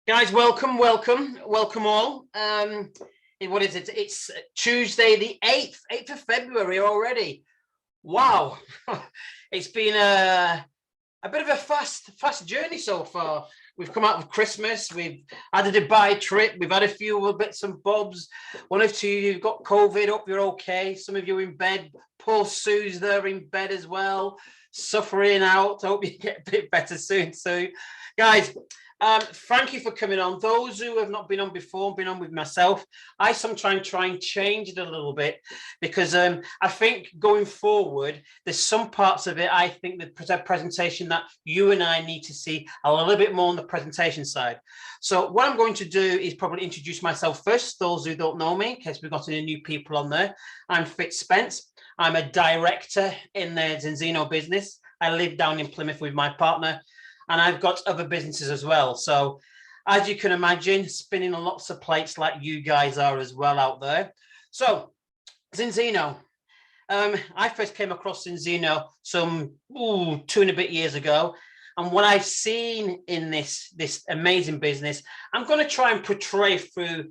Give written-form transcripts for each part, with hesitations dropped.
Guys, welcome all. What is it? It's Tuesday, the 8th of February already. Wow, it's been a bit of a fast journey so far. We've come out of Christmas, we've had a Dubai trip, we've had a few little bits and bobs. One or two of you have got COVID, hope you're okay. Some of you in bed, poor Sue's there in bed as well, suffering out. Hope you get a bit better soon. So, guys, thank you for coming on. Those who have not been on before, been on with myself, I sometimes try and change it a little bit because I think going forward, there's some parts of it, I think the presentation that you and I need to see a little bit more on the presentation side. So what I'm going to do is probably introduce myself first, those who don't know me, in case we've got any new people on there. I'm Fitz. I'm a director in the Zinzino business. I live down in Plymouth with my partner, and I've got other businesses as well. So as you can imagine, spinning on lots of plates like you guys are as well out there. So Zinzino, I first came across Zinzino some 2 and a bit years ago. And what I've seen in this amazing business, I'm going to try and portray through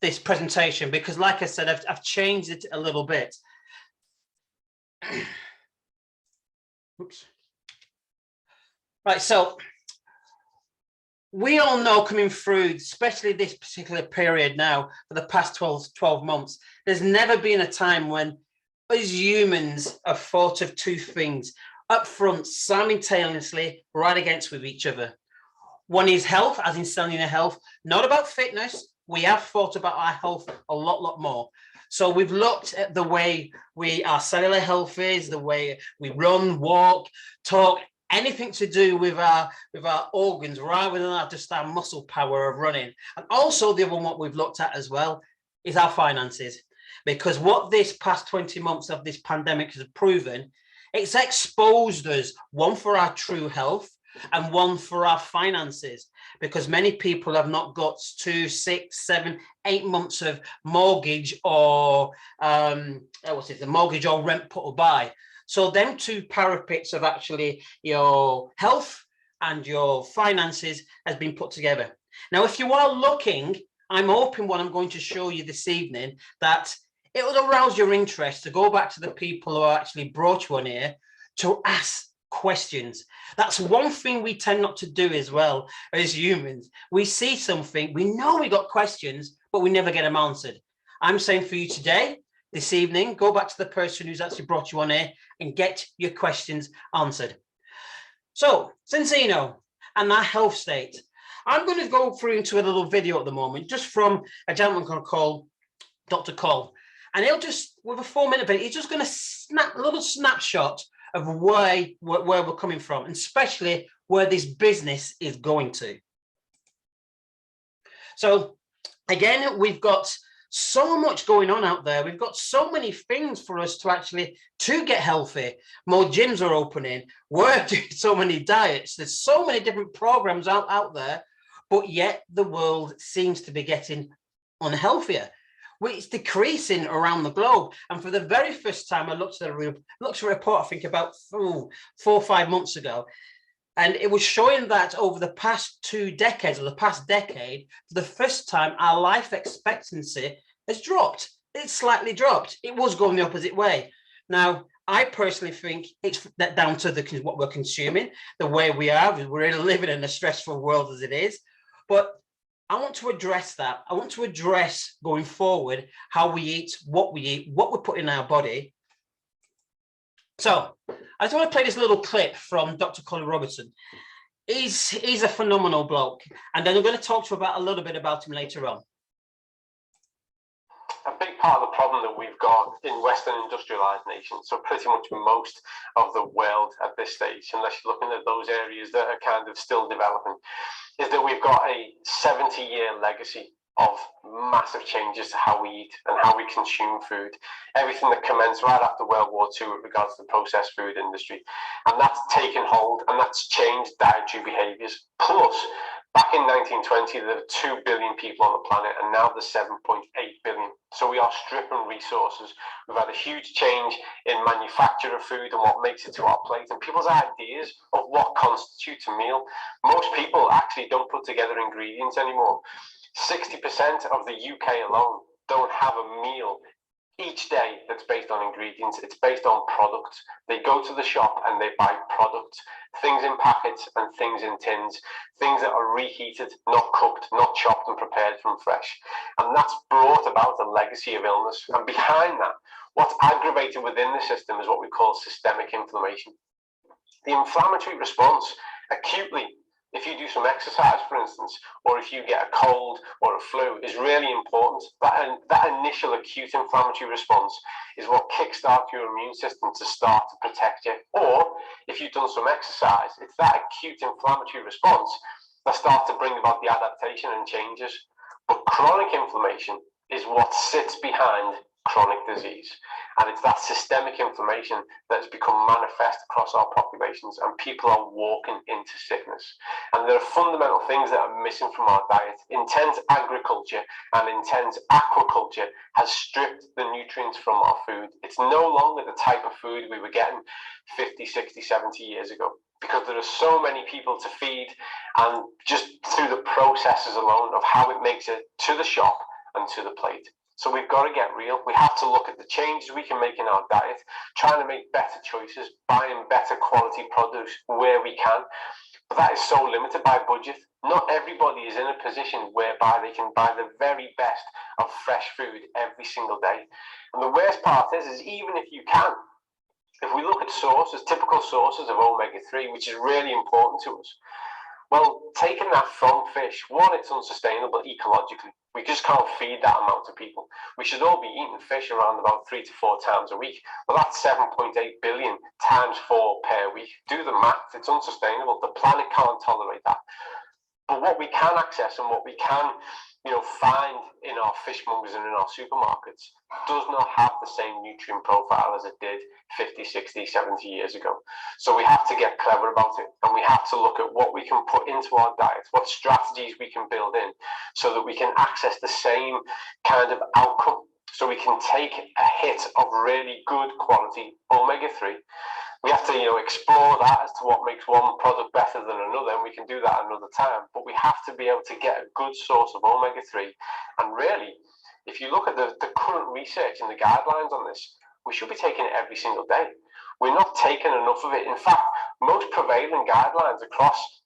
this presentation, because like I said, I've changed it a little bit. Oops. Right, so we all know coming through, especially this particular period now, for the past 12 months, there's never been a time when us humans have thought of two things up front, simultaneously, right against with each other. One is health, as in selling your health, not about fitness. We have thought about our health a lot more. So we've looked at the way our cellular health is, the way we run, walk, talk, anything to do with our organs rather than just our muscle power of running. And also the other one what we've looked at as well is our finances, because what this past 20 months of this pandemic has proven, it's exposed us, one for our true health and one for our finances, because many people have not got 2, 6, 7, 8 months of mortgage or the mortgage or rent put by. So them two parapets of actually your health and your finances has been put together. Now, if you are looking, I'm hoping what I'm going to show you this evening, that it will arouse your interest to go back to the people who actually brought you on here to ask questions. That's one thing we tend not to do as well as humans. We see something, we know we got questions, but we never get them answered. I'm saying for you today, this evening, go back to the person who's actually brought you on here and get your questions answered. So, Zinzino and that health state. I'm going to go through into a little video at the moment, just from a gentleman called Dr. Cole. And he'll just, with a 4-minute video, he's just going to snap a little snapshot of where we're coming from, and especially where this business is going to. So, again, we've got so much going on out there. We've got so many things for us to get healthy. More gyms are opening. We're doing so many diets. There's so many different programs out there, but yet the world seems to be getting unhealthier. It's decreasing around the globe. And for the very first time, I looked at a report, I think about 4 or 5 months ago, and it was showing that over the past 2 decades, or the past decade, for the first time, our life expectancy has dropped. It's slightly dropped. It was going the opposite way. Now, I personally think it's down to what we're consuming, the way we are. We're living in a stressful world as it is. But I want to address that. I want to address going forward how we eat, what we put in our body. So I just want to play this little clip from Dr. Colin Robertson. He's a phenomenal bloke, and then I'm going to talk to you a little bit about him later on. A big part of the problem that we've got in Western industrialized nations, so pretty much most of the world at this stage, unless you're looking at those areas that are kind of still developing, is that we've got a 70-year legacy of massive changes to how we eat and how we consume food. Everything that commenced right after World War II with regards to the processed food industry. And that's taken hold and that's changed dietary behaviours. Plus, back in 1920, there were 2 billion people on the planet, and now there's 7.8 billion. So we are stripping resources. We've had a huge change in manufacture of food and what makes it to our plate, and people's ideas of what constitutes a meal. Most people actually don't put together ingredients anymore. 60% of the UK alone don't have a meal each day that's based on ingredients. It's based on products. They go to the shop and they buy products, things in packets and things in tins, things that are reheated, not cooked, not chopped and prepared from fresh. And that's brought about a legacy of illness. And behind that, what's aggravated within the system is what we call systemic inflammation. The inflammatory response acutely, if you do some exercise, for instance, or if you get a cold or a flu, is really important. That initial acute inflammatory response is what kickstarts your immune system to start to protect you. Or if you've done some exercise, it's that acute inflammatory response that starts to bring about the adaptation and changes. But chronic inflammation is what sits behind chronic disease. And it's that systemic inflammation that has become manifest across our populations, and people are walking into sickness. And there are fundamental things that are missing from our diet. Intense agriculture and intense aquaculture has stripped the nutrients from our food. It's no longer the type of food we were getting 50, 60, 70 years ago, because there are so many people to feed, and just through the processes alone of how it makes it to the shop and to the plate. So we've got to get real. We have to look at the changes we can make in our diet, trying to make better choices, buying better quality produce where we can. But that is so limited by budget. Not everybody is in a position whereby they can buy the very best of fresh food every single day. And the worst part is even if you can, if we look at sources, typical sources of omega-3, which is really important to us, well, taking that from fish, one, it's unsustainable ecologically. We just can't feed that amount of people. We should all be eating fish around about 3 to 4 times a week. Well, that's 7.8 billion times 4 per week. Do the math, it's unsustainable. The planet can't tolerate that. But what we can access and what we can, find in our fishmongers and in our supermarkets does not have the same nutrient profile as it did 50, 60, 70 years ago. So we have to get clever about it, and we have to look at what we can put into our diet, what strategies we can build in so that we can access the same kind of outcome. So we can take a hit of really good quality omega-3. We have to, explore that as to what makes one product better than another, and we can do that another time. But we have to be able to get a good source of omega-3. And really, if you look at the current research and the guidelines on this, we should be taking it every single day. We're not taking enough of it. In fact, most prevailing guidelines across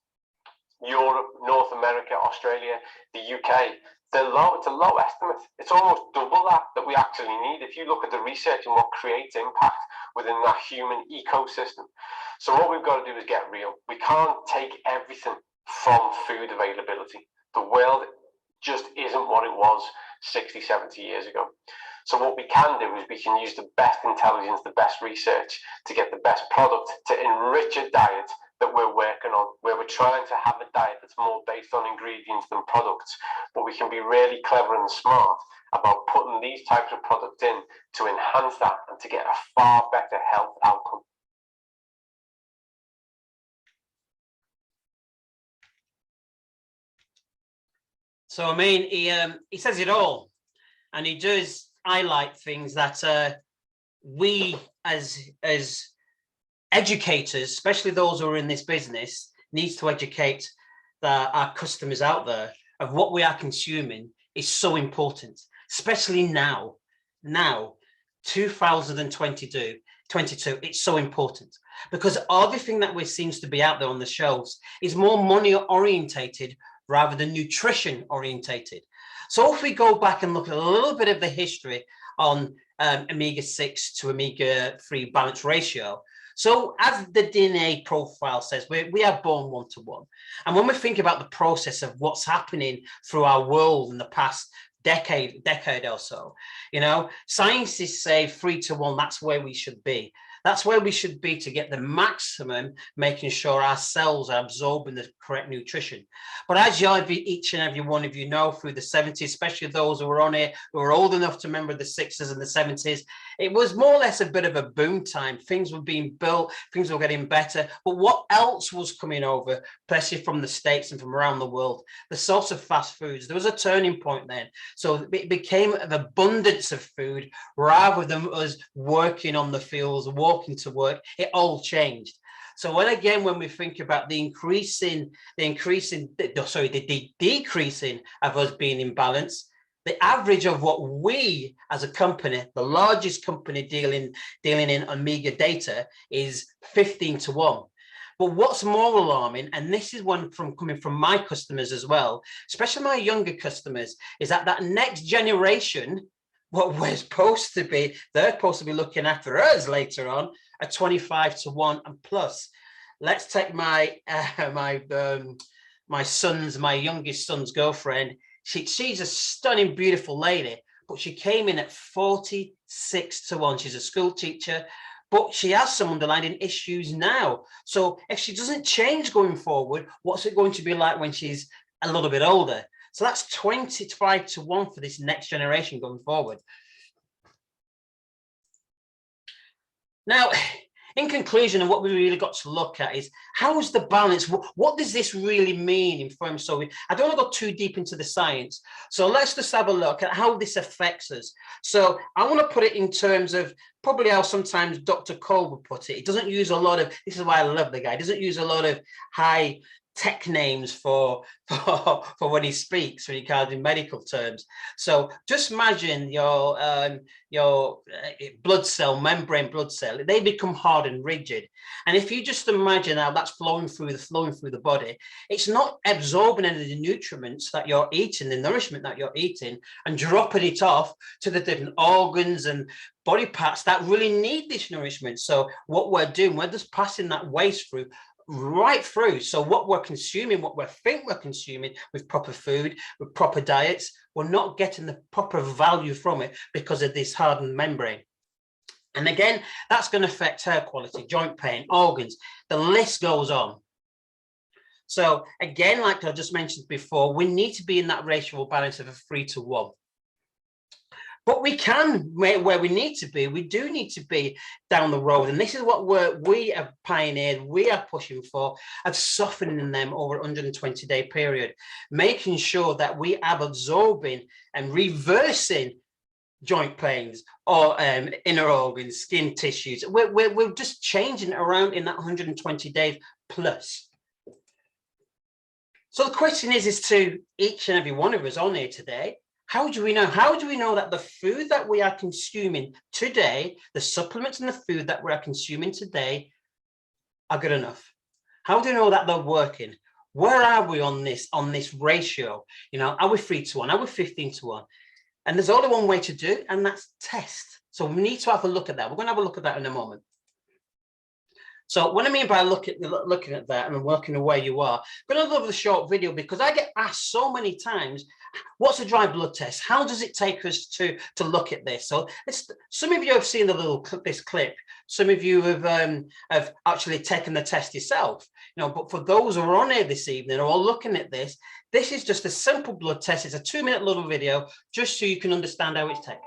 Europe, North America, Australia, the UK, they're low. It's a low estimate. It's almost double that we actually need if you look at the research and what creates impact within that human ecosystem. So what we've got to do is get real. We can't take everything from food availability. The world just isn't what it was 60, 70 years ago. So what we can do is we can use the best intelligence, the best research to get the best product to enrich a diet that we're working on, where we're trying to have a diet that's more based on ingredients than products, but we can be really clever and smart about putting these types of products in to enhance that and to get a far better health outcome. So, I mean, he says it all, and he does highlight things that we as educators, especially those who are in this business, needs to educate our customers out there of what we are consuming is so important, especially now 2022, it's so important, because everything that seems to be out there on the shelves is more money orientated rather than nutrition orientated. So if we go back and look at a little bit of the history on omega-6 to omega-3 balance ratio. So as the DNA profile says, we are born 1-to-1. And when we think about the process of what's happening through our world in the past decade or so, scientists say 3-to-1, that's where we should be. That's where we should be to get the maximum, making sure our cells are absorbing the correct nutrition. But as each and every one of you know, through the 70s, especially those who were on it, who were old enough to remember the 60s and the 70s, it was more or less a bit of a boom time. Things were being built, things were getting better. But what else was coming over, especially from the States and from around the world? The source of fast foods. There was a turning point then. So it became an abundance of food rather than us working on the fields, walking to work. It all changed. So when we think about the decreasing of us being in balance, the average of what we as a company, the largest company dealing in Omega data, is 15-1. But what's more alarming, and this is one coming from my customers as well, especially my younger customers, is that next generation, what we're supposed to be, they're supposed to be looking after us later on, are 25-1 and plus. Let's take my youngest son's girlfriend. She's a stunning, beautiful lady, but she came in at 46-1. She's a school teacher, but she has some underlying issues now. So if she doesn't change going forward, what's it going to be like when she's a little bit older? So that's 25-1 for this next generation going forward. Now, in conclusion, and what we really got to look at is how is the balance? What does this really mean in terms? So I don't want to go too deep into the science. So let's just have a look at how this affects us. So I want to put it in terms of probably how sometimes Dr. Cole would put it. He doesn't use a lot of, this is why I love the guy, he doesn't use a lot of high tech names for when he speaks, when he calls in medical terms. So just imagine your blood cell, membrane blood cell, they become hard and rigid. And if you just imagine how that's flowing through the body, it's not absorbing any of the nutrients that you're eating, the nourishment that you're eating, and dropping it off to the different organs and body parts that really need this nourishment. So what we're doing, we're just passing that waste through, right through. So what we're consuming, what we think we're consuming with proper food, with proper diets, we're not getting the proper value from it because of this hardened membrane. And again, that's going to affect hair quality, joint pain, organs, the list goes on. So again, like I just mentioned before, we need to be in that ratio or balance of a 3-1. But we can, where we need to be, we do need to be down the road. And this is what we have pioneered, we are pushing for, of softening them over a 120-day period, making sure that we are absorbing and reversing joint pains or inner organs, skin tissues. We're just changing it around in that 120 days plus. So the question is to each and every one of us on here today, how do we know? How do we know that the food that we are consuming today, the supplements and the food that we are consuming today, are good enough? How do we know that they're working? Where are we on this ratio? You know, are we 3-1? Are we 15-1? And there's only one way to do it, and that's test. So we need to have a look at that. We're going to have a look at that in a moment. So what I mean by looking at that and working where you are, I'm going to love the short video because I get asked so many times, what's a dry blood test? How does it take us to look at this? So some of you have seen this clip. Some of you have actually taken the test yourself. You know, but for those who are on here this evening or are looking at this, this is just a simple blood test. It's a 2-minute little video just so you can understand how it's taken.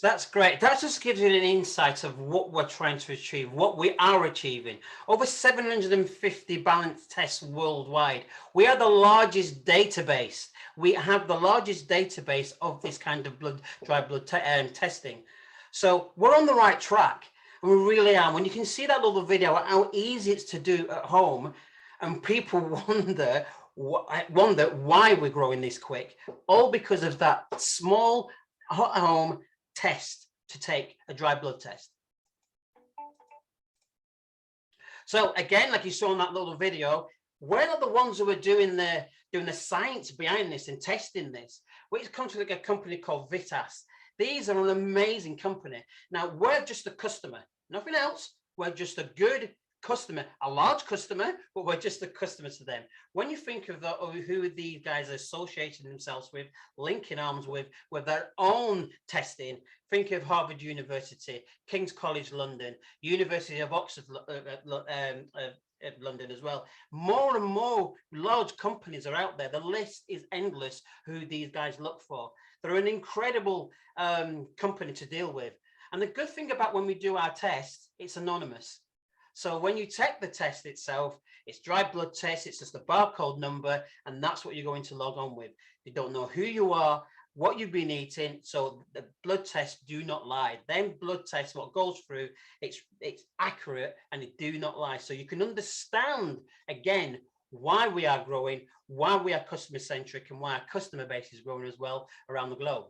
That's great. That just gives you an insight of what we're trying to achieve, what we are achieving. Over 750 balance tests worldwide. We are the largest database. We have the largest database of this kind of dry blood testing. So we're on the right track. And we really are. When you can see that little video, how easy it's to do at home, and people wonder why we're growing this quick, all because of that small home test to take a dry blood test. So again, like you saw in that little video, we're not the ones who are doing the science behind this and testing this. Which comes from a company called Fitz. These are an amazing company. Now we're just a customer, nothing else. We're just a good customer, a large customer, but we're just a customer to them. When you think of who these guys are associating themselves with, linking arms with their own testing, think of Harvard University, King's College London, University of Oxford, London as well. More and more large companies are out there. The list is endless who these guys look for. They're an incredible company to deal with. And the good thing about when we do our tests, it's anonymous. So when you take the test itself, it's dry blood test, it's just a barcode number, and that's what you're going to log on with. You don't know who you are, what you've been eating, so the blood tests do not lie. Then blood tests, what goes through, it's accurate and they do not lie. So you can understand, again, why we are growing, why we are customer-centric, and why our customer base is growing as well around the globe.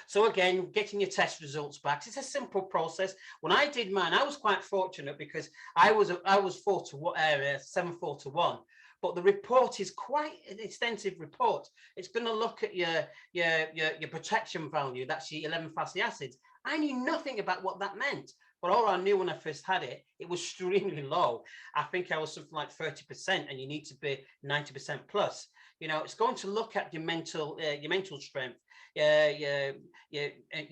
So again, getting your test results back, it's a simple process. When I did mine, I was quite fortunate because I was 7-4-1, but the report is quite an extensive report. It's going to look at your protection value, that's your 11 fatty acids. I knew nothing about what that meant, but all I knew when I first had it, it was extremely low. I think I was something like 30%, and you need to be 90% plus. You know, it's going to look at your mental strength, your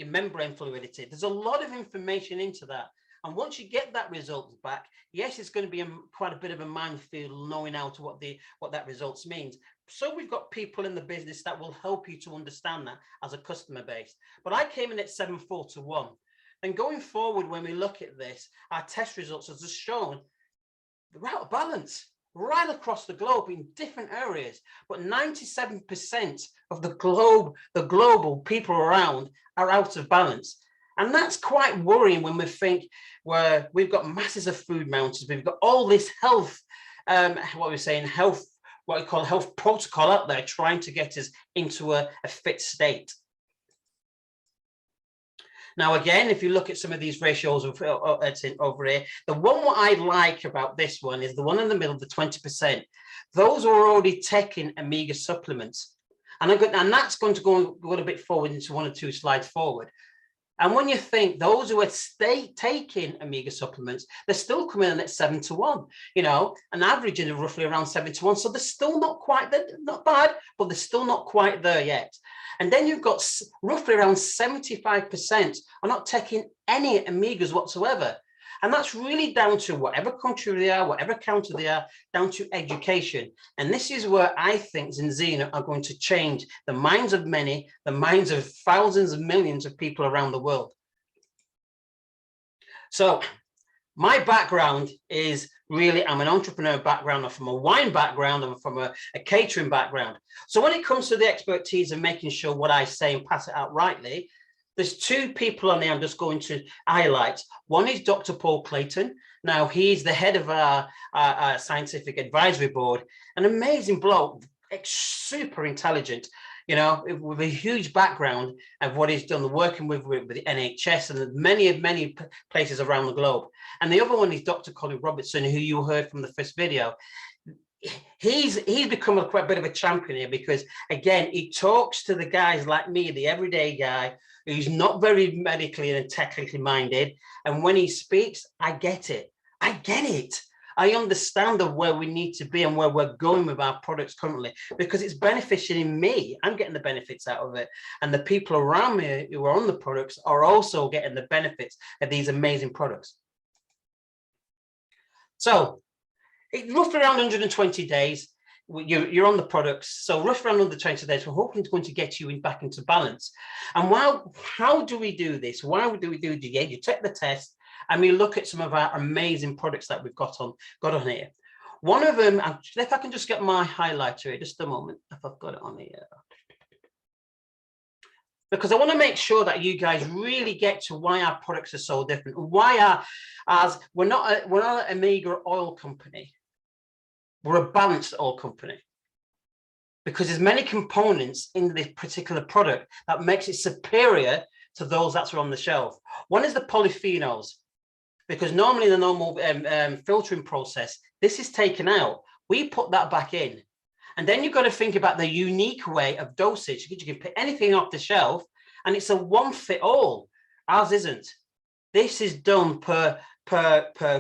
membrane fluidity. There's a lot of information into that. And once you get that result back, yes, it's going to be quite a bit of a minefield knowing out what that results means. So we've got people in the business that will help you to understand that as a customer base. But I came in at 7-4-1. And going forward, when we look at this, our test results has just shown they're out of balance right across the globe in different areas, but 97% of the global people around are out of balance. And that's quite worrying when we think we've got masses of food mountains, we've got all this health, what we call health protocol out there trying to get us into a fit state. Now, again, if you look at some of these ratios over here, the one what I like about this one is the one in the middle, the 20%. Those are already taking omega supplements. And that's going to go a bit forward into 1 or 2 slides forward. And when you think those who are taking omega supplements, they're still coming in at 7-1, you know, an average of roughly around 7-1. So they're still not quite there, not bad, but they're still not quite there yet. And then you've got roughly around 75% are not taking any omegas whatsoever. And that's really down to whatever country they are, whatever county they are, down to education. And this is where I think Zinzino are going to change the minds of many, the minds of thousands of millions of people around the world. So my background is really, I'm an entrepreneur background, I'm from a wine background, I'm from a catering background. So when it comes to the expertise of making sure what I say and pass it out rightly, there's 2 people on there I'm just going to highlight. One is Dr. Paul Clayton. Now, he's the head of our scientific advisory board, an amazing bloke, super intelligent, you know, with a huge background of what he's done, working with the NHS and many places around the globe. And the other one is Dr. Colin Robertson, who you heard from the first video. He's become quite a bit of a champion here because, again, he talks to the guys like me, the everyday guy, who's not very medically and technically minded. And when he speaks, I get it. I get it. I understand of where we need to be and where we're going with our products currently, because it's benefiting me. I'm getting the benefits out of it. And the people around me who are on the products are also getting the benefits of these amazing products. So it's roughly around 120 days. you're on the products. So rough around under 20 days, we're hoping it's going to get you back into balance. And how do we do this? Why do we do the You take the test and we look at some of our amazing products that we've got on here. One of them, if I can just get my highlighter here, just a moment, if I've got it on here. Because I want to make sure that you guys really get to why our products are so different. Why we're not a meager oil company. We're a balanced oil company. Because there's many components in this particular product that makes it superior to those that are on the shelf. One is the polyphenols. Because normally in the normal filtering process, this is taken out. We put that back in. And then you've got to think about the unique way of dosage. You can pick anything off the shelf and it's a one fit all. Ours isn't. This is done per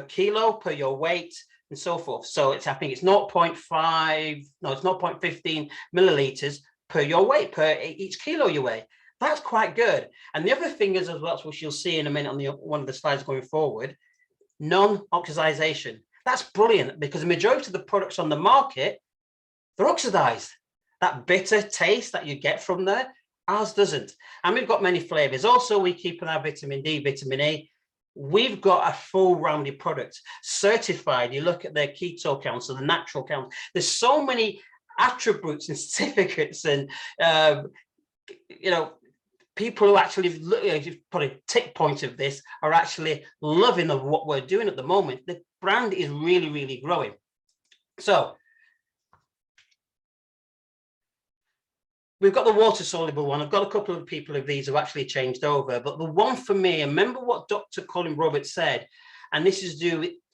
kilo, per your weight and so forth. So I think it's 0.15 milliliters per your weight, per each kilo you weigh. That's quite good. And the other thing is, as well, which you'll see in a minute on one of the slides going forward, non-oxidization. That's brilliant because the majority of the products on the market, they're oxidized. That bitter taste that you get from there, ours doesn't. And we've got many flavors. Also, we keep on our vitamin D, vitamin A. We've got a full rounded product, certified. You look at their keto count, so the natural count. There's so many attributes and certificates and, people who actually put a tick point of this are actually loving of what we're doing at the moment. The brand is really, really growing. So we've got the water soluble one. I've got a couple of people of these have actually changed over, but the one for me, and remember what Dr. Colin Roberts said, and this is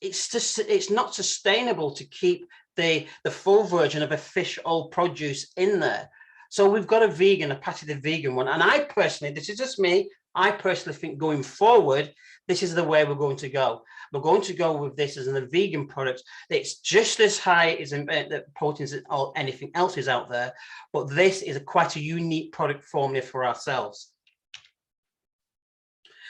it's not sustainable to keep the full version of a fish oil produce in there. So we've got a patented vegan one. And I personally, this is just me, I personally think going forward, this is the way we're going to go. We're going to go with this as a vegan product. It's just as high as the proteins as anything else is out there, but this is quite a unique product formula for ourselves.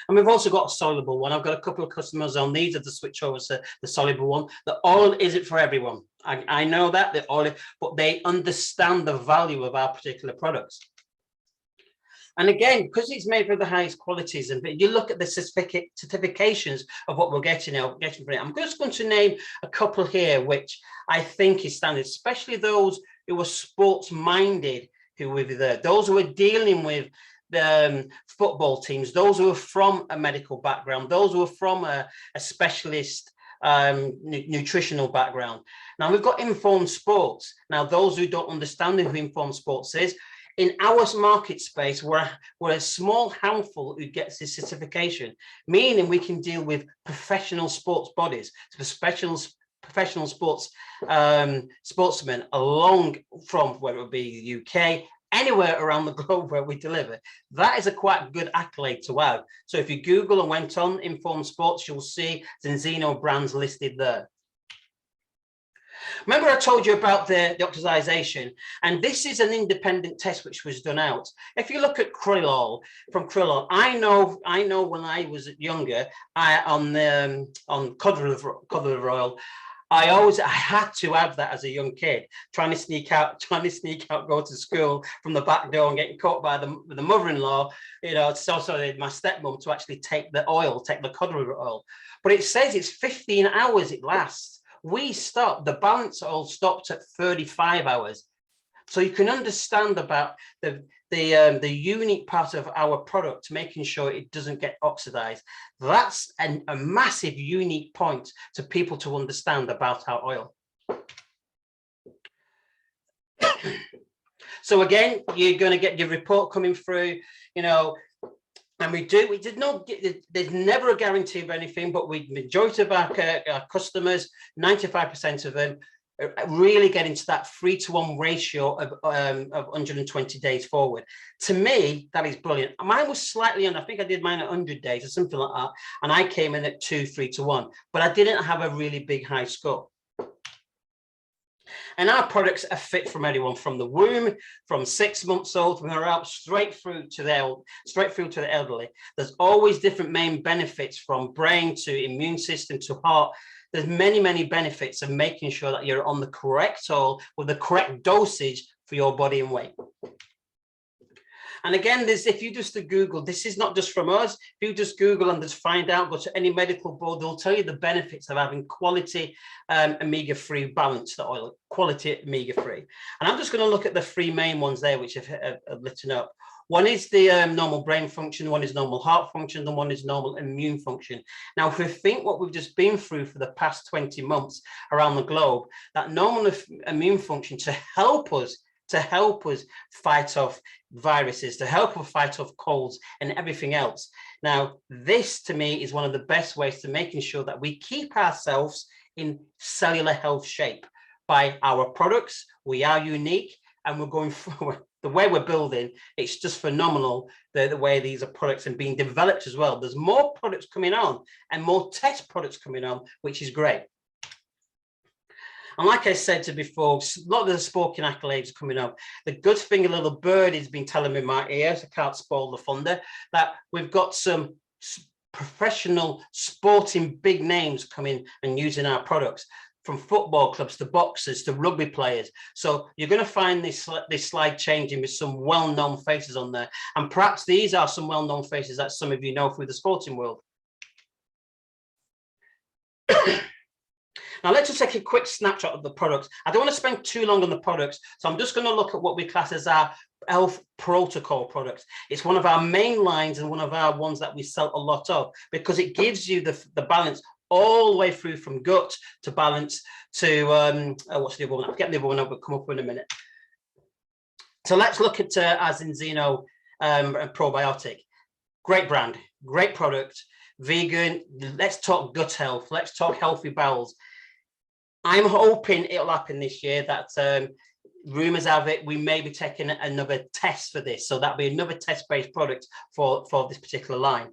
And we've also got a soluble one. I've got a couple of customers on these of the switch over to the soluble one. The oil isn't for everyone. I know that, the oil, but they understand the value of our particular products. And again, because it's made for the highest qualities, and you look at the certifications of what we're getting from it. I'm just going to name a couple here, which I think is standard, especially those who are sports minded, who were there, those who are dealing with the football teams, those who are from a medical background, those who are from a specialist nutritional background. Now we've got informed sports. Now those who don't understand who informed sports is, in our market space, we're a small handful who gets this certification, meaning we can deal with professional sports bodies, professional sports sportsmen, along from whether it be the UK, anywhere around the globe where we deliver. That is a quite good accolade to have. So if you Google and went on informed sports, you'll see Zinzino brands listed there. Remember I told you about the oxidization, and this is an independent test which was done out. If you look at krill oil, I know when I was younger, on cod liver oil, I had to have that as a young kid, trying to sneak out, go to school from the back door and getting caught by the mother-in-law, so my stepmom to actually take the cod liver oil. But it says it's 15 hours it lasts. We stopped, the balance oil stopped at 35 hours. So you can understand about the unique part of our product, making sure it doesn't get oxidized. That's a massive unique point to people to understand about our oil. So again, you're going to get your report coming through, and there's never a guarantee of anything, but majority of our customers, 95% of them, really get into that 3-to-1 ratio of 120 days forward. To me, that is brilliant. Mine was slightly under, I think I did mine at 100 days or something like that, and I came in at 3-to-1, but I didn't have a really big high score. And our products are fit from anyone from the womb, from 6 months old, from they're out straight through to the elderly. There's always different main benefits, from brain to immune system to heart. There's many benefits of making sure that you're on the correct oil with the correct dosage for your body and weight. And again, if you just Google, this is not just from us. If you just Google and just find out, go to any medical board, they'll tell you the benefits of having quality omega-3 balanced oil, quality omega-3. And I'm just going to look at the three main ones there, which have written up. One is the normal brain function, one is normal heart function, and one is normal immune function. Now, if we think what we've just been through for the past 20 months around the globe, that normal immune function to help us fight off viruses, to help us fight off colds and everything else. Now, this to me is one of the best ways to making sure that we keep ourselves in cellular health shape by our products. We are unique, and we're going forward. The way we're building, it's just phenomenal, the way these are products and being developed as well. There's more products coming on and more test products coming on, which is great. And like I said to before, a lot of the sporting accolades coming up. The good thing, a little bird has been telling me in my ears, I can't spoil the thunder, that we've got some professional sporting big names coming and using our products, from football clubs to boxers to rugby players. So you're going to find this slide changing with some well-known faces on there. And perhaps these are some well-known faces that some of you know through the sporting world. Now, let's just take a quick snapshot of the products. I don't want to spend too long on the products, so I'm just going to look at what we class as our health protocol products. It's one of our main lines and one of our ones that we sell a lot of, because it gives you the balance all the way through, from gut to balance to, what's the other one? I forget the other one, I'll come up in a minute. So let's look at our Zinzino probiotic. Great brand, great product, vegan. Let's talk gut health. Let's talk healthy bowels. I'm hoping it'll happen this year, that rumors have it we may be taking another test for this. So that'll be another test-based product for this particular line.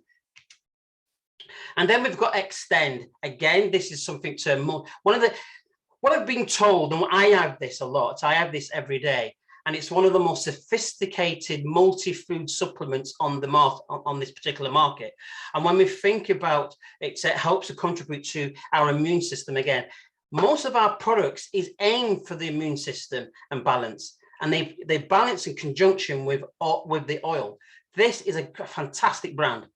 And then we've got Extend. Again, this is something to what I've been told, and I have this a lot, I have this every day, and it's one of the most sophisticated multi-food supplements on the market, on this particular market. And when we think about it, it helps to contribute to our immune system. Again, most of our products is aimed for the immune system and balance, and they balance in conjunction with the oil. This is a fantastic brand.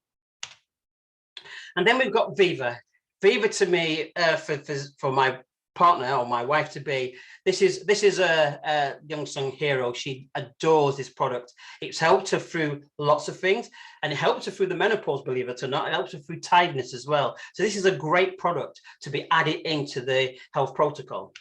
And then we've got Viva. Viva to me, for my partner or my wife to be, this is a young song hero. She adores this product. It's helped her through lots of things, and it helps her through the menopause, believe it or not. It helps her through tiredness as well. So this is a great product to be added into the health protocol.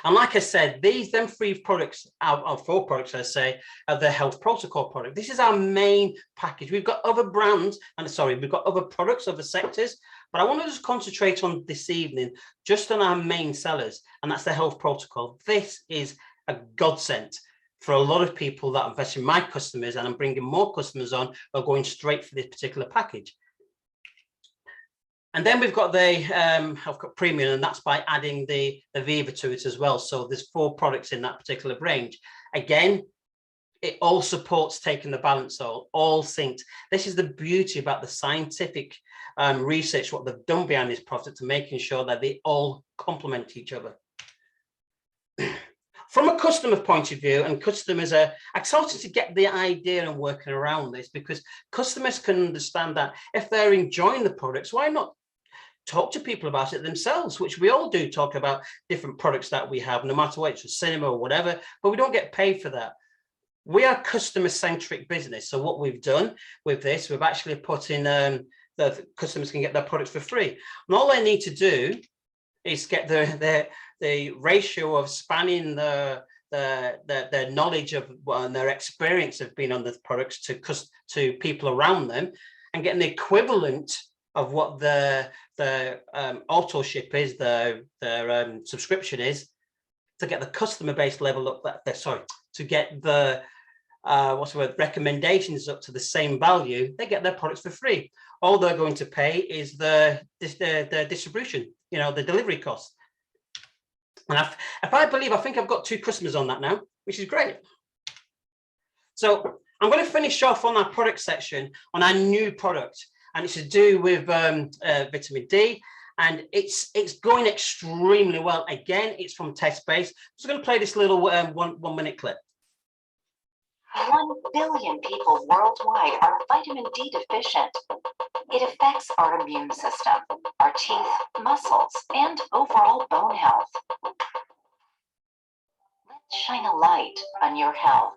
And like I said, them three products, our four products, I say, are the health protocol product. This is our main package. We've got other brands, we've got other products, other sectors, but I want to just concentrate on this evening, just on our main sellers, and that's the health protocol. This is a godsend for a lot of people that invest in my customers, and I'm bringing more customers on who are going straight for this particular package. And then we've got I've got premium, and that's by adding the Viva to it as well. So there's 4 products in that particular range. Again, it all supports taking the balance all synced. This is the beauty about the scientific research, what they've done behind this product, to making sure that they all complement each other. From a customer point of view, and customers are excited to get the idea and working around this, because customers can understand that if they're enjoying the products, why not talk to people about it themselves, which we all do, talk about different products that we have, no matter what, it's a cinema or whatever, but we don't get paid for that. We are customer-centric business. So what we've done with this, we've actually put in the customers can get their products for free. And all they need to do is get the ratio of spanning their knowledge of and their experience of being on the products to people around them, and getting the equivalent of what the auto ship is, their subscription is, to get the customer base level up. To get the recommendations up to the same value, they get their products for free. All they're going to pay is the distribution, the delivery cost. And I think I've got 2 customers on that now, which is great. So I'm going to finish off on our product section on our new product, and it's to do with vitamin D, and it's going extremely well. Again, it's from Test Base. I'm just going to play this little 1 minute clip. 1 billion people worldwide are vitamin D deficient. It affects our immune system, our teeth, muscles, and overall bone health. Let's shine a light on your health.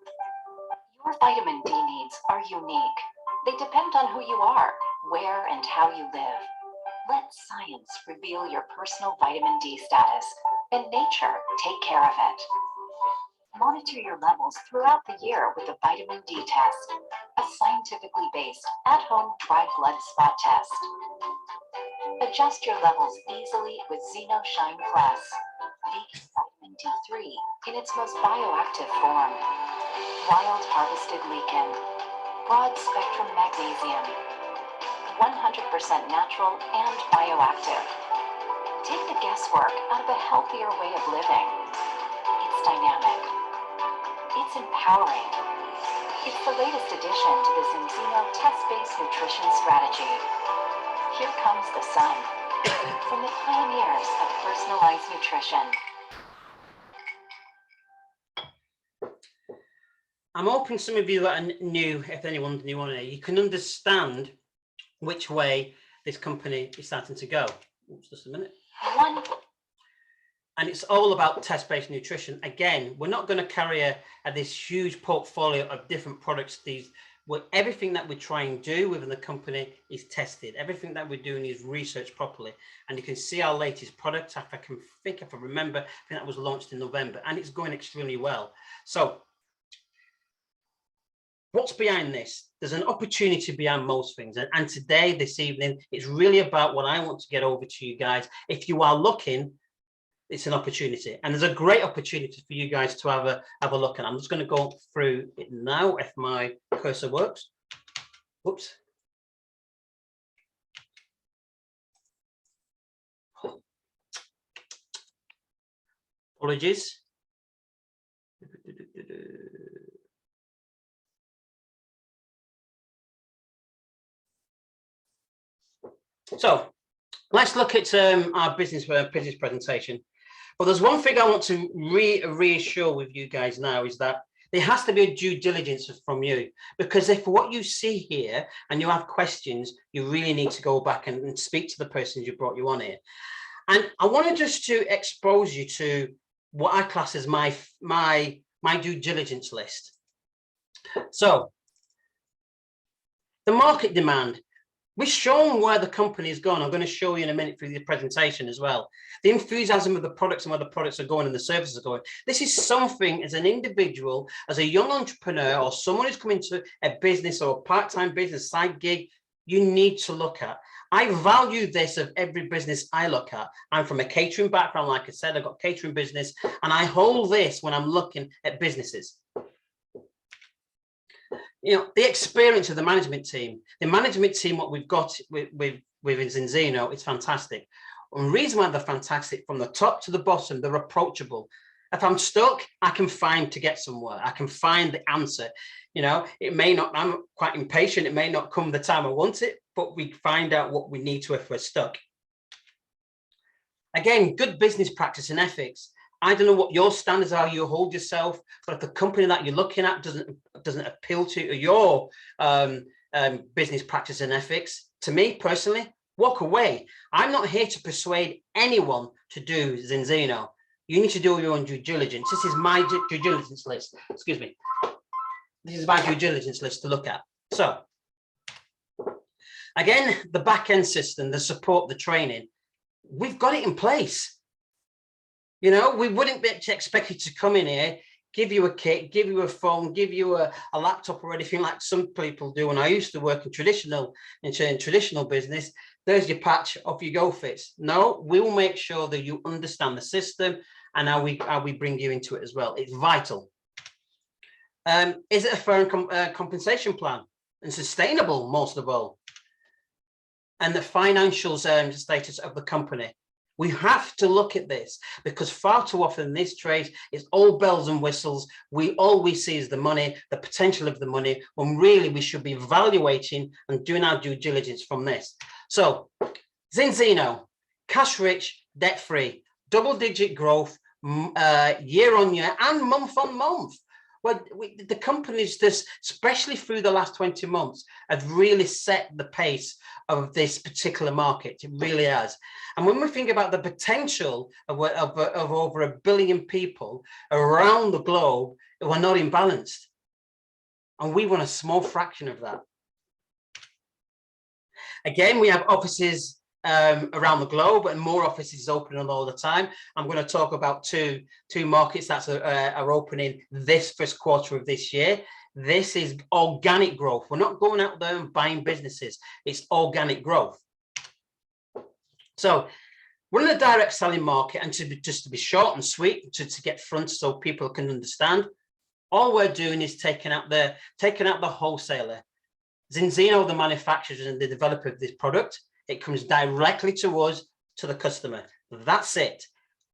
Your vitamin D needs are unique. They depend on who you are, where and how you live. Let science reveal your personal vitamin D status, and nature take care of it. Monitor your levels throughout the year with a vitamin D test, a scientifically based, at-home dry blood spot test. Adjust your levels easily with Zinzino Shine Plus, vegan vitamin D3 in its most bioactive form. Wild harvested lichen, broad spectrum magnesium, 100% natural and bioactive. Take the guesswork out of a healthier way of living. It's dynamic. It's empowering. It's the latest addition to the Zinzino test-based nutrition strategy. Here comes the sun from the pioneers of personalized nutrition. I'm hoping some of you that are new, if anyone's new on here, you can understand which way this company is starting to go. Oops, just a minute. And it's all about test-based nutrition. Again, we're not going to carry this huge portfolio of different products. Everything that we try and do within the company is tested. Everything that we're doing is researched properly. And you can see our latest product, if I remember, I think that was launched in November, and it's going extremely well. So what's behind this? There's an opportunity behind most things. And today, this evening, it's really about what I want to get over to you guys. If you are looking, it's an opportunity. And there's a great opportunity for you guys to have a look. And I'm just going to go through it now if my cursor works. Whoops. Apologies. So let's look at our business presentation. But there's one thing I want to reassure with you guys now is that there has to be a due diligence from you, because if what you see here and you have questions, you really need to go back and speak to the person who brought you on here. And I wanted just to expose you to what I class as my due diligence list. So the market demand. We've shown where the company is going. I'm going to show you in a minute through the presentation as well. The enthusiasm of the products and where the products are going and the services are going. This is something as an individual, as a young entrepreneur, or someone who's coming to a business or a part-time business, side gig, you need to look at. I value this of every business I look at. I'm from a catering background. Like I said, I've got a catering business, and I hold this when I'm looking at businesses. You know, the experience of the management team, what we've got with Zinzino, it's fantastic. And the reason why they're fantastic, from the top to the bottom, they're approachable. If I'm stuck, I can find to get somewhere. I can find the answer. You know, it may not, I'm quite impatient. It may not come the time I want it, but we find out what we need to if we're stuck. Again, good business practice and ethics. I don't know what your standards are, you hold yourself, but if the company that you're looking at doesn't appeal to your business practice and ethics, to me personally, walk away. I'm not here to persuade anyone to do Zinzino. You need to do your own due diligence. This is my due diligence list. Excuse me. This is my due diligence list to look at. So, again, the back end system, the support, the training, we've got it in place. You know, we wouldn't be expected to come in here, give you a kit, give you a phone, give you a laptop or anything like some people do. And I used to work in traditional business. There's your patch, off you go, Fitz. No, we'll make sure that you understand the system and how we bring you into it as well. It's vital. Is it a fair compensation plan and sustainable, most of all? And the financial status of the company. We have to look at this, because far too often in this trade, it's all bells and whistles. All we see is the money, the potential of the money, when really we should be evaluating and doing our due diligence from this. So Zinzino, cash rich, debt free, double-digit growth year on year and month on month. Well, the companies, especially through the last 20 months, have really set the pace of this particular market. It really has. And when we think about the potential of over 1 billion people around the globe who are not imbalanced, and we want a small fraction of that. Again, we have offices around the globe, and more offices opening all the time. I'm going to talk about two markets that are opening this first quarter of this year. This is organic growth. We're not going out there and buying businesses. It's organic growth. So we're in the direct selling market, and just to be short and sweet, to get front so people can understand, all we're doing is taking out the wholesaler. Zinzino, the manufacturer and the developer of this product, it comes directly to us, to the customer. That's it.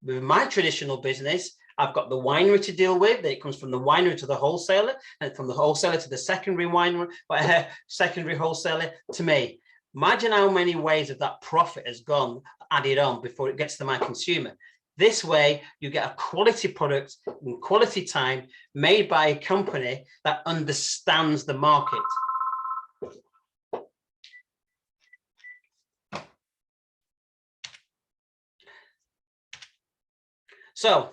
With my traditional business, I've got the winery to deal with. It comes from the winery to the wholesaler, and from the wholesaler to the secondary winery, secondary wholesaler to me. Imagine how many ways of that profit has gone added on before it gets to my consumer. This way, you get a quality product in quality time made by a company that understands the market. So,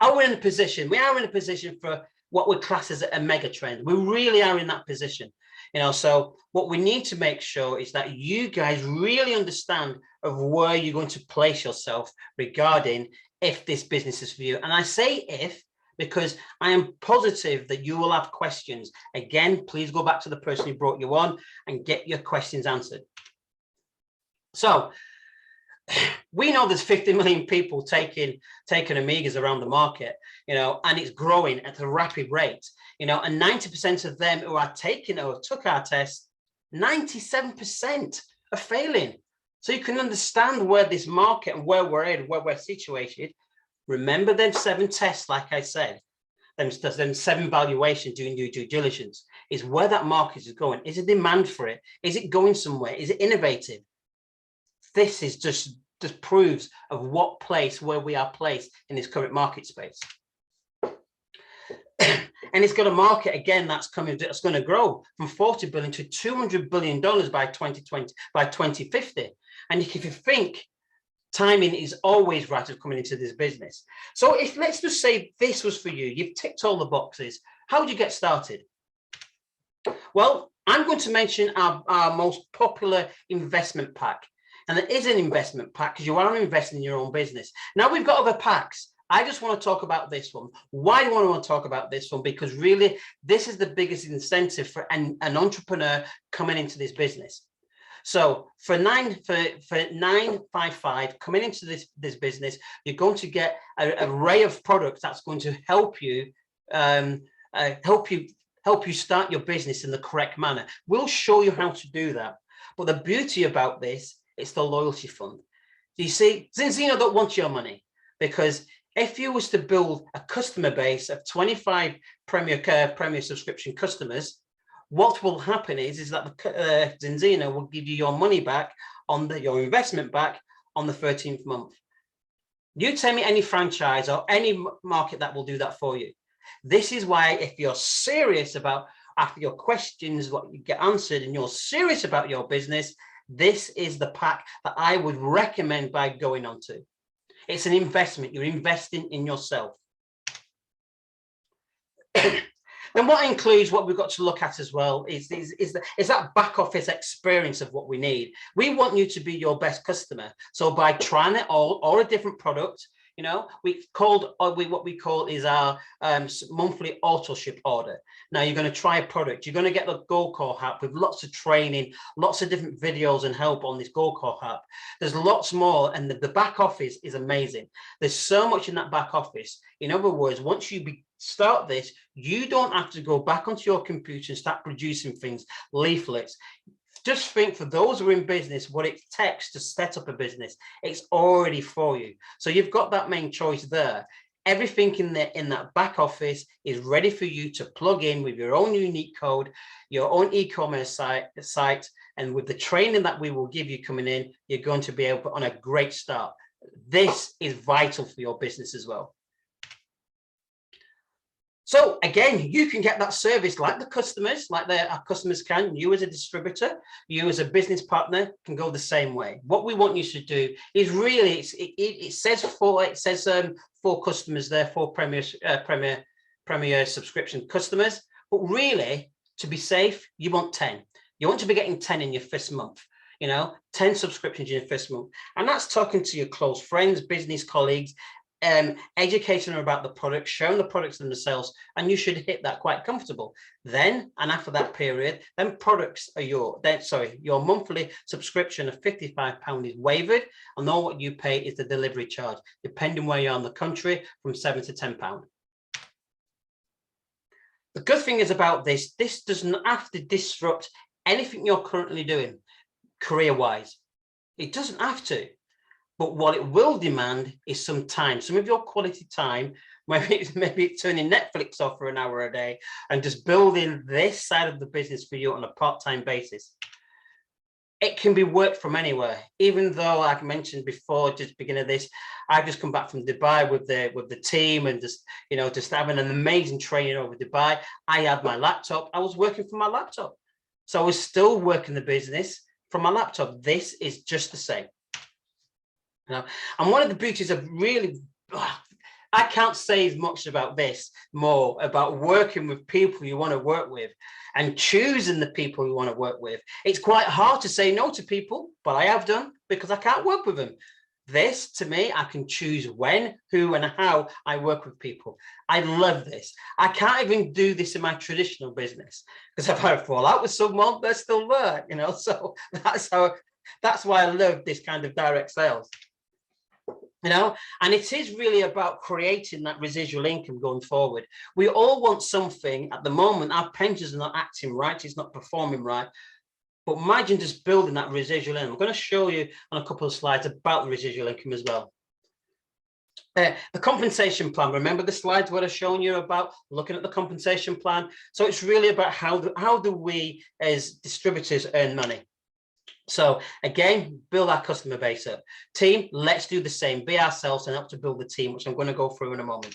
are we in a position? We are in a position for what we class as a mega trend. We really are in that position. So what we need to make sure is that you guys really understand of where you're going to place yourself regarding if this business is for you. And I say if, because I am positive that you will have questions. Again, please go back to the person who brought you on and get your questions answered. So we know there's 50 million people taking Omegas around the market, and it's growing at a rapid rate, and 90% of them who are taking or took our test, 97% are failing. So you can understand where this market and where we're in, where we're situated. Remember them 7 tests, like I said, them 7 valuations doing your due diligence, is where that market is going. Is there demand for it? Is it going somewhere? Is it innovative? This is just proves of where we are placed in this current market space. And it's got a market, again, that's going to grow from $40 billion to $200 billion by 2050. And if you think timing is always right of coming into this business. So let's just say this was for you, you've ticked all the boxes. How would you get started? Well, I'm going to mention our most popular investment pack. And it is an investment pack because you are investing in your own business. Now we've got other packs. I just want to talk about this one. Why do I want to talk about this one? Because really, this is the biggest incentive for an entrepreneur coming into this business. So for 955 coming into this business, you're going to get an array of products that's going to help you start your business in the correct manner. We'll show you how to do that. But the beauty about this, it's the loyalty fund. You see, Zinzino don't want your money, because if you was to build a customer base of 25 premier subscription customers, what will happen is that Zinzino will give you your money back your investment back on the 13th month. You tell me any franchise or any market that will do that for you. This is why, if you're serious about, after your questions, what you get answered, and you're serious about your business, this is the pack that I would recommend by going on to. It's an investment. You're investing in yourself. Then what includes, what we've got to look at as well is that back office experience of what we need. We want you to be your best customer. So by trying it all a different product, what we call is our monthly auto ship order. Now you're going to try a product. You're going to get the GoCore app with lots of training, lots of different videos and help on this GoCore app. There's lots more, and the back office is amazing. There's so much in that back office. In other words, once you start this, you don't have to go back onto your computer and start producing things, leaflets. Just think, for those who are in business, what it takes to set up a business, it's already for you. So you've got that main choice there. Everything in that back office is ready for you to plug in with your own unique code, your own e-commerce site, and with the training that we will give you coming in, you're going to be able on a great start. This is vital for your business as well. So again, you can get that service like the customers, like our customers can. You as a distributor, you as a business partner can go the same way. What we want you to do is really, it says for customers there, for Premier subscription customers, but really, to be safe, you want 10. You want to be getting 10 in your first month. 10 subscriptions in your first month, and that's talking to your close friends, business colleagues, educating them about the products, showing the products themselves, and you should hit that quite comfortable. Then, and after that period, then products are your monthly subscription of £55 is waived, and all what you pay is the delivery charge, depending where you are in the country, from £7 to £10. The good thing is about this doesn't have to disrupt anything you're currently doing career-wise. It doesn't have to. But what it will demand is some time, some of your quality time, maybe it's turning Netflix off for an hour a day and just building this side of the business for you on a part-time basis. It can be worked from anywhere, even though, like I mentioned before, just beginning of this, I've just come back from Dubai with the team and just having an amazing training over Dubai. I had my laptop. I was working from my laptop. So I was still working the business from my laptop. This is just the same. And one of the beauties of I can't say as much about this, more about working with people you want to work with and choosing the people you want to work with. It's quite hard to say no to people, but I have done, because I can't work with them. This, to me, I can choose when, who, and how I work with people. I love this. I can't even do this in my traditional business, because if I fall out with someone, they're still there, so that's why I love this kind of direct sales. And it is really about creating that residual income going forward. We all want something. At the moment, our pensions are not acting right, it's not performing right, but imagine just building that residual income. I'm going to show you on a couple of slides about the residual income as well. The compensation plan, remember the slides where I've shown you about looking at the compensation plan? So it's really about how do we as distributors earn money. So again, build our customer base up. Team, let's do the same. Be ourselves and help to build the team, which I'm going to go through in a moment.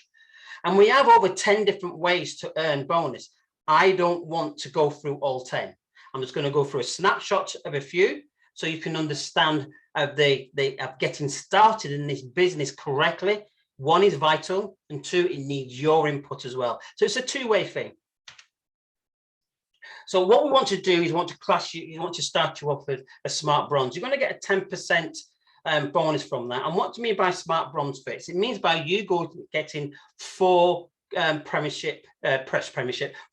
And we have over 10 different ways to earn bonus. I don't want to go through all 10. I'm just going to go through a snapshot of a few so you can understand of getting started in this business correctly. One is vital, and two, it needs your input as well. So it's a two-way thing. So what we want to do is you want to start you off with a smart bronze. You're going to get a 10% bonus from that. And what do you mean by smart bronze, Fitz? It means by you getting 4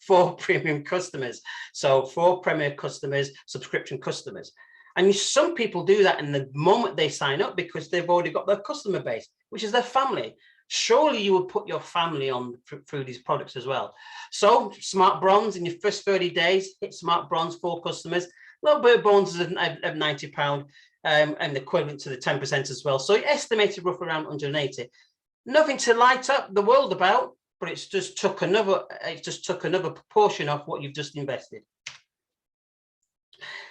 4 premium customers. So 4 premier customers, subscription customers. And some people do that in the moment they sign up because they've already got their customer base, which is their family. Surely you would put your family on through these products as well. So smart bronze, in your first 30 days, hit smart bronze, 4 customers, a little bit of bonuses of £90 and equivalent to the 10% as well. So you estimated roughly around 180. Nothing to light up the world about, but it just took another proportion of what you've just invested.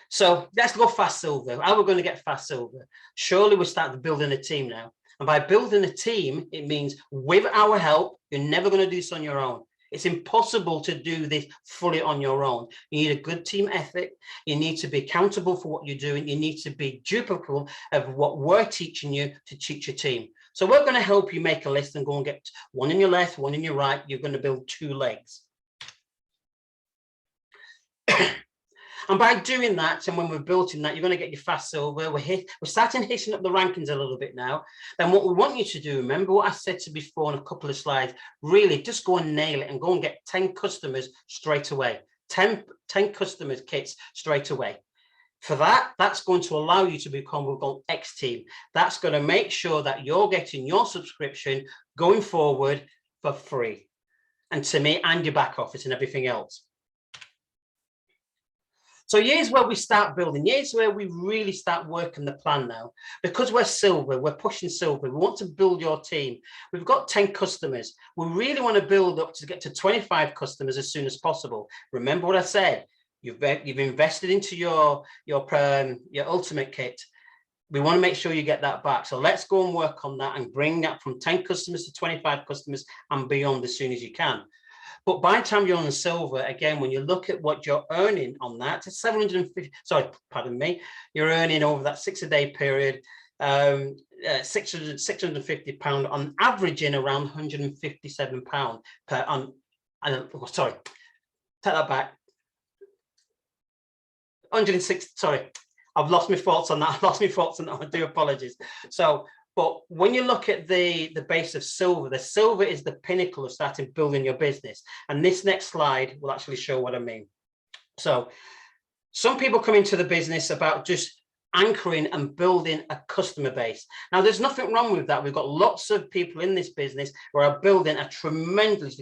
So let's go fast silver. How are we going to get fast silver? Surely we're starting building a team now. And by building a team, it means with our help, you're never going to do this on your own. It's impossible to do this fully on your own. You need a good team ethic. You need to be accountable for what you're doing. You need to be duplicable of what we're teaching you to teach your team. So we're going to help you make a list and go and get one in your left, one in your right. You're going to build 2 legs. And by doing that, and when we're built in that, you're going to get your fast silver. We're starting hitting up the rankings a little bit now. Then what we want you to do, remember what I said to you before in a couple of slides, really just go and nail it and go and get 10 customers straight away. 10 customers kits straight away. For that, that's going to allow you to become what we call X team. That's going to make sure that you're getting your subscription going forward for free. And to me, and your back office and everything else. So here's where we start building. Here's where we really start working the plan now. Because we're silver, we're pushing silver. We want to build your team. We've got 10 customers. We really want to build up to get to 25 customers as soon as possible. Remember what I said. You've invested into your ultimate kit. We want to make sure you get that back. So let's go and work on that and bring that from 10 customers to 25 customers and beyond as soon as you can. But by the time you're on silver, again, when you look at what you're earning on that, it's 750, sorry, pardon me, you're earning over that 6-a-day period, 650 pound on averaging around 157 pound per sorry, take that back. 106, sorry, I've lost my thoughts on that. I do apologize. So, but when you look at the base of silver, the silver is the pinnacle of starting building your business. And this next slide will actually show what I mean. So some people come into the business about just anchoring and building a customer base. Now, there's nothing wrong with that. We've got lots of people in this business who are building a tremendous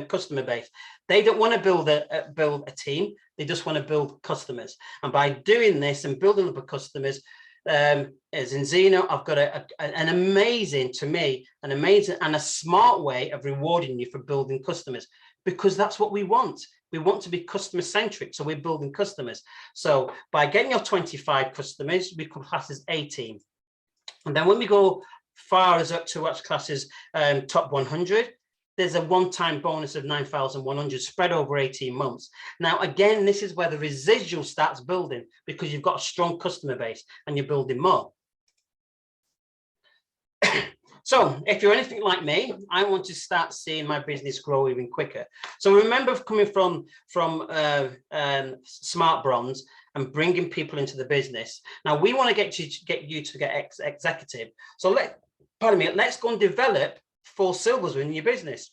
customer base. They don't want to build a team. They just want to build customers. And by doing this and building up a customers, Zinzino, I've got an amazing, to me, an amazing and a smart way of rewarding you for building customers, because that's what we want. We want to be customer centric, so we're building customers. So by getting your 25 customers, we could class as a team. And then when we go far as up to what's classed as top 100, there's a one-time bonus of 9,100 spread over 18 months. Now, again, this is where the residual starts building, because you've got a strong customer base and you're building more. So if you're anything like me, I want to start seeing my business grow even quicker. So remember, coming from Smart Bronze and bringing people into the business. Now we want to get you to get executive. So let's go and develop 4 silvers in your business.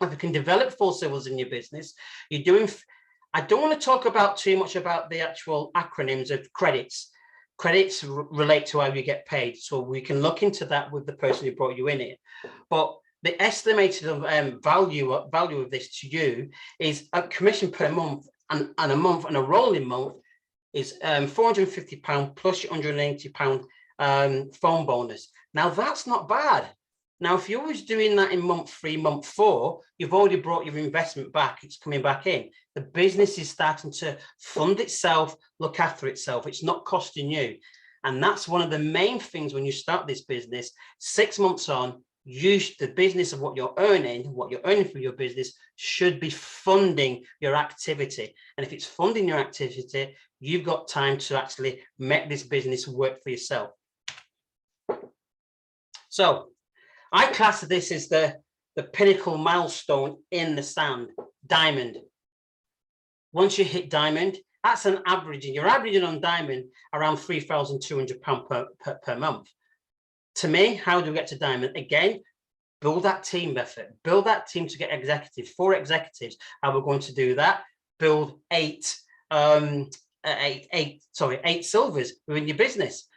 If you can develop 4 silvers in your business, you're doing. I don't want to talk about too much about the actual acronyms of credits. Credits relate to how you get paid, so we can look into that with the person who brought you in here. But the estimated value of this to you is a commission per month, and a month and a rolling month is £450 plus your £180 phone bonus. Now that's not bad. Now, if you're always doing that in month 3, month 4, you've already brought your investment back. It's coming back in. The business is starting to fund itself, look after itself. It's not costing you. And that's one of the main things when you start this business. 6 months on, the business of what you're earning for your business should be funding your activity. And if it's funding your activity, you've got time to actually make this business work for yourself. So I class this as the pinnacle milestone in the sand, diamond. Once you hit diamond, that's an averaging. You're averaging on diamond around £3,200 per month. To me, how do we get to diamond? Again, build that team effort. Build that team to get executives. 4 executives. How we're going to do that? Build 8 silvers within your business.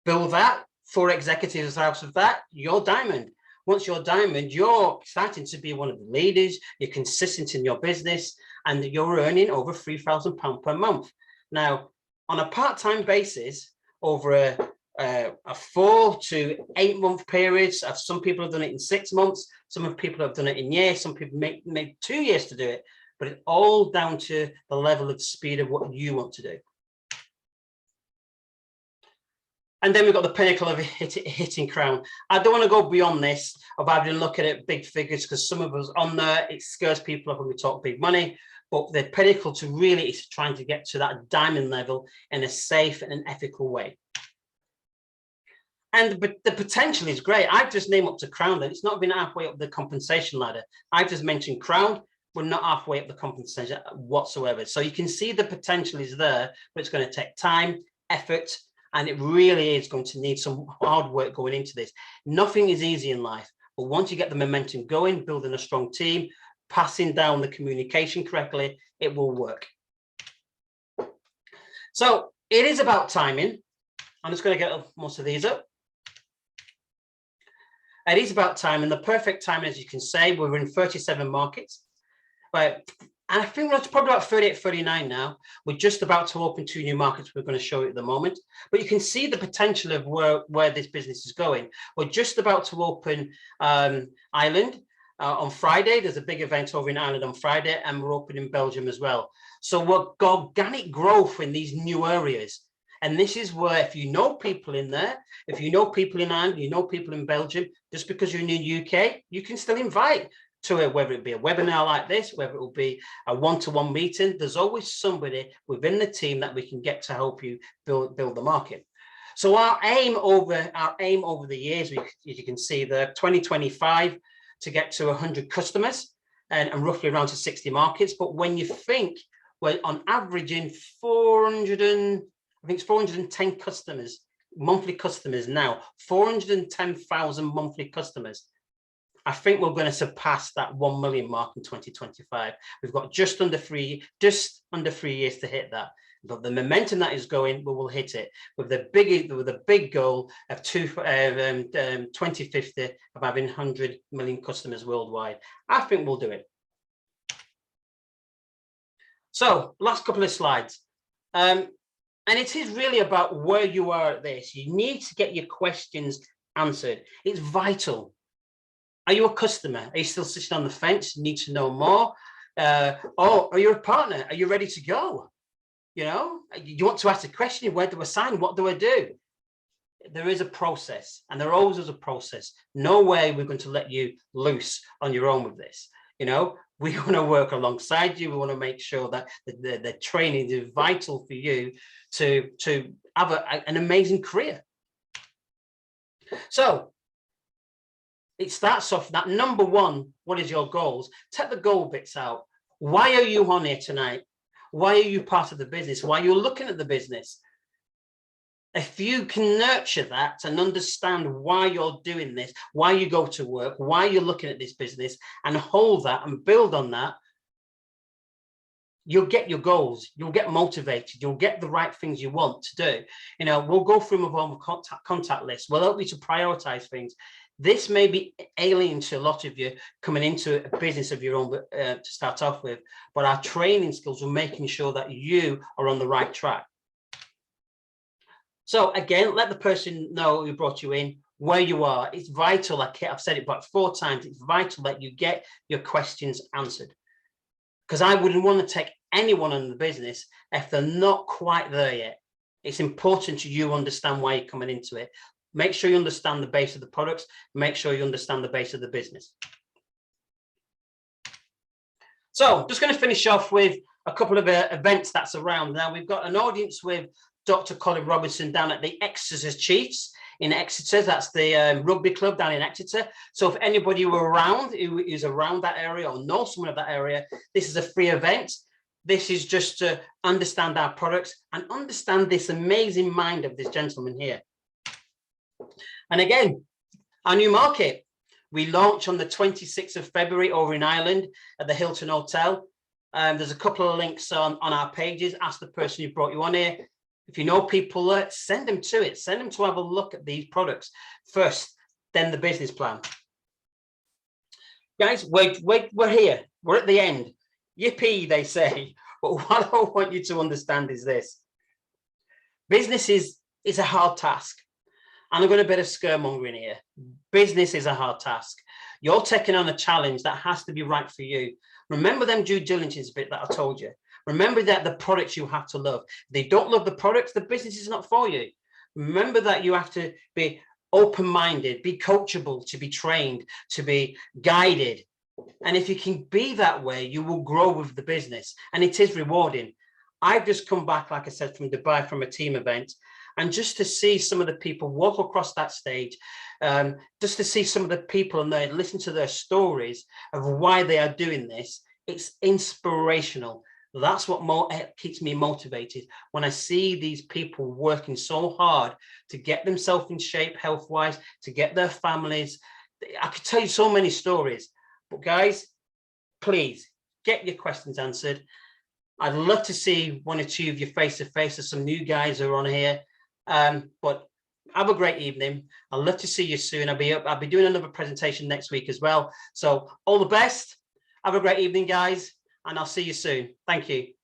Build that. 4 executives out of that, you're diamond. Once you're diamond, you're starting to be one of the leaders, you're consistent in your business, and you're earning over £3,000 per month. Now, on a part-time basis, over a 4 to 8 month period, some people have done it in 6 months, some people have done it in years, some people make 2 years to do it, but it's all down to the level of speed of what you want to do. And then we've got the pinnacle of hitting crown. I don't want to go beyond this of having to look at it big figures, because some of us on there, it scares people off when we talk big money. But the pinnacle to really is trying to get to that diamond level in a safe and an ethical way. And the potential is great. I've just named up to crown, and it's not been halfway up the compensation ladder. I've just mentioned crown. We're not halfway up the compensation whatsoever. So you can see the potential is there, but it's going to take time, effort, and it really is going to need some hard work going into this. Nothing is easy in life, but once you get the momentum going, building a strong team, passing down the communication correctly, it will work. So it is about timing. I'm just going to get most of these up. It is about time, and the perfect time, as you can say, we're in 37 markets. But And I think we're probably about 38, 39 now. We're just about to open 2 new markets. We're going to show you at the moment. But you can see the potential of where this business is going. We're just about to open Ireland on Friday. There's a big event over in Ireland on Friday, and we're opening Belgium as well. So we're organic growth in these new areas. And this is where, if you know people in there, if you know people in Ireland, you know people in Belgium, just because you're in the UK, you can still invite to it, whether it be a webinar like this, whether it will be a one-to-one meeting. There's always somebody within the team that we can get to help you build the market. So our aim over the years, as you can see there, 2025 to get to 100 customers and roughly around to 60 markets. But when you think we're on averaging 410 customers, monthly customers now, 410,000 monthly customers. I think we're going to surpass that 1 million mark in 2025. We've got just under 3 years to hit that. But the momentum that is going, we will hit it with the big goal of 2050 of having 100 million customers worldwide. I think we'll do it. So last couple of slides. And it is really about where you are at this. You need to get your questions answered. It's vital. Are you a customer? Are you still sitting on the fence? You need to know more. Or are you a partner? Are you ready to go? You know, you want to ask a question, where do I sign? What do I do? There is a process, and there always is a process. No way we're going to let you loose on your own with this. You know, we want to work alongside you. We want to make sure that the training is vital for you to have an amazing career. So it starts off that number one, what is your goals? Take the goal bits out. Why are you on here tonight? Why are you part of the business? Why are you looking at the business? If you can nurture that and understand why you're doing this, why you go to work, why you're looking at this business, and hold that and build on that, you'll get your goals, you'll get motivated, you'll get the right things you want to do. You know, we'll go through a contact list. We'll help you to prioritize things. This may be alien to a lot of you coming into a business of your own to start off with, but our training skills are making sure that you are on the right track. So again, let the person know who brought you in, where you are. It's vital, I've said it about 4 times, it's vital that you get your questions answered. Because I wouldn't want to take anyone in the business if they're not quite there yet. It's important to you understand why you're coming into it. Make sure you understand the base of the products. Make sure you understand the base of the business. So just going to finish off with a couple of events that's around. Now, we've got an audience with Dr. Colin Robinson down at the Exeter Chiefs in Exeter. That's the rugby club down in Exeter. So if anybody were around, who is around that area or knows someone of that area, this is a free event. This is just to understand our products and understand this amazing mind of this gentleman here. And again, our new market, we launch on the 26th of February over in Ireland at the Hilton Hotel. There's a couple of links on our pages. Ask the person who brought you on here. If you know people, send them to it. Send them to have a look at these products first, then the business plan. Guys, we're here. We're at the end. Yippee, they say. But what I want you to understand is this. Business is a hard task. And I've got a bit of scaremongering here. Business is a hard task. You're taking on a challenge that has to be right for you. Remember them due diligence bit that I told you. Remember that the products you have to love. If they don't love the products, the business is not for you. Remember that you have to be open-minded, be coachable, to be trained, to be guided. And if you can be that way, you will grow with the business. And it is rewarding. I've just come back, like I said, from Dubai from a team event. And just to see some of the people walk across that stage, just to see some of the people and they listen to their stories of why they are doing this, it's inspirational. That's what keeps me motivated when I see these people working so hard to get themselves in shape health-wise, to get their families. I could tell you so many stories, but guys, please get your questions answered. I'd love to see 1 or 2 of you face-to-face. There's some new guys who are on here. But have a great evening. I'd love to see you soon. I'll be doing another presentation next week as well. So all the best. Have a great evening, guys. and I'll see you soon. Thank you.